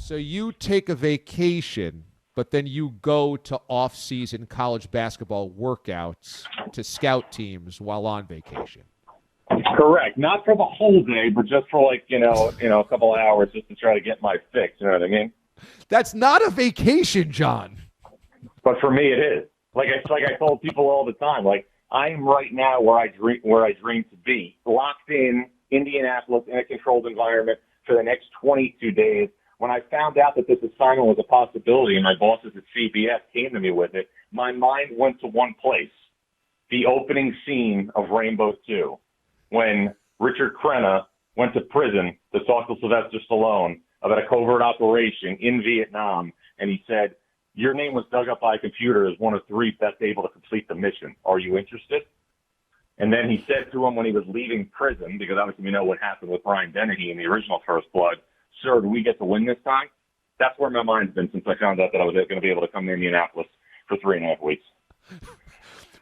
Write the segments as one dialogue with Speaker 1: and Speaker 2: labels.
Speaker 1: So you take a vacation, but then you go to off-season college basketball workouts to scout teams while on vacation.
Speaker 2: Correct. Not for the whole day, but just for a couple of hours just to try to get my fix. You know what I mean?
Speaker 1: That's not a vacation, John.
Speaker 2: But for me, it is. Like I told people all the time. Like I am right now where I dream to be, locked in Indianapolis in a controlled environment for the next 22 days. When I found out that this assignment was a possibility, and my bosses at CBS came to me with it, my mind went to one place: the opening scene of Rainbow 2. When Richard Crenna went to prison to talk to Sylvester Stallone about a covert operation in Vietnam, and he said, "Your name was dug up by a computer as one of 3 best able to complete the mission. Are you interested?" And then he said to him when he was leaving prison, because obviously we know what happened with Brian Dennehy in the original First Blood, "Sir, do we get to win this time?" That's where my mind's been since I found out that I was going to be able to come to Indianapolis for 3.5 weeks.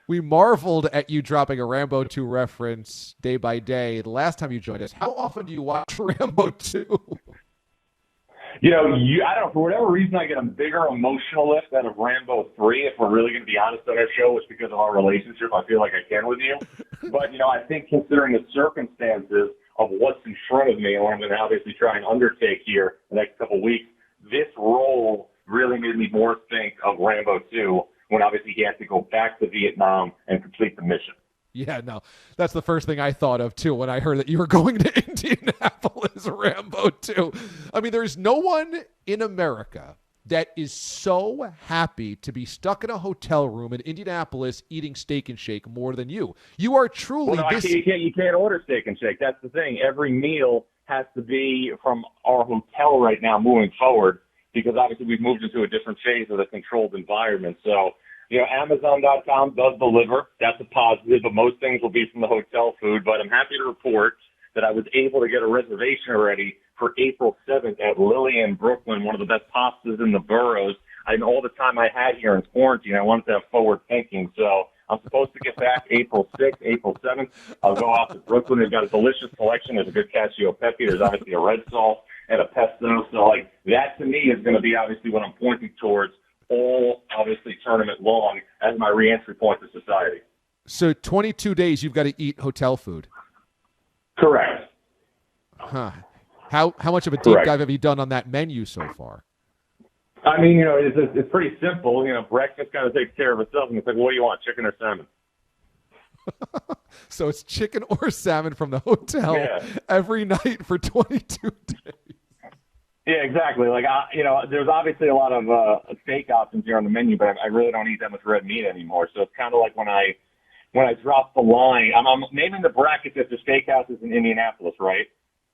Speaker 1: We marveled at you dropping a Rambo 2 reference day by day the last time you joined us. How often do you watch Rambo 2?
Speaker 2: I don't know, for whatever reason, I get a bigger emotional lift out of Rambo 3. If we're really going to be honest on our show, it's because of our relationship. I feel like I can with you. But, I think considering the circumstances of what's in front of me and what I'm going to obviously try and undertake here the next couple of weeks, this role really made me more think of Rambo 2 when obviously he had to go back to Vietnam and complete the mission.
Speaker 1: Yeah, no, that's the first thing I thought of, too, when I heard that you were going to Indianapolis, Rambo 2. I mean, there's no one in America that is so happy to be stuck in a hotel room in Indianapolis eating Steak and Shake more than you. You are truly
Speaker 2: you can't order Steak and Shake. That's the thing. Every meal has to be from our hotel right now moving forward, because obviously we've moved into a different phase of the controlled environment. So, Amazon.com does deliver. That's a positive, but most things will be from the hotel food. But I'm happy to report that I was able to get a reservation already for April 7th at Lillian, Brooklyn, one of the best pastas in the boroughs. All the time I had here in quarantine, I wanted to have forward thinking. So I'm supposed to get back April 6th, April 7th. I'll go out to Brooklyn. They've got a delicious selection. There's a good cacio pepe. There's obviously a red salt and a pesto. So, that to me is going to be obviously what I'm pointing towards all, obviously, tournament long as my re-entry point to society.
Speaker 1: So 22 days you've got to eat hotel food.
Speaker 2: Correct.
Speaker 1: Huh. How much of a deep dive have you done on that menu so far?
Speaker 2: I mean, it's pretty simple. Breakfast kind of takes care of itself. And it's like, what do you want, chicken or salmon?
Speaker 1: So it's chicken or salmon from the hotel every night for 22 days.
Speaker 2: Yeah, exactly. There's obviously a lot of steak options here on the menu, but I really don't eat that much red meat anymore. So it's kind of like when I drop the line, I'm naming the brackets at the steakhouses in Indianapolis, right?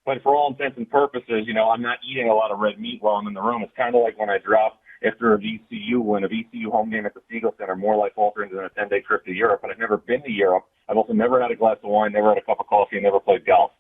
Speaker 2: But for all intents and purposes, I'm not eating a lot of red meat while I'm in the room. It's kind of like when I drop after a VCU win, a VCU home game at the Siegel Center, more like altering than a 10-day trip to Europe. But I've never been to Europe. I've also never had a glass of wine, never had a cup of coffee, and never played golf.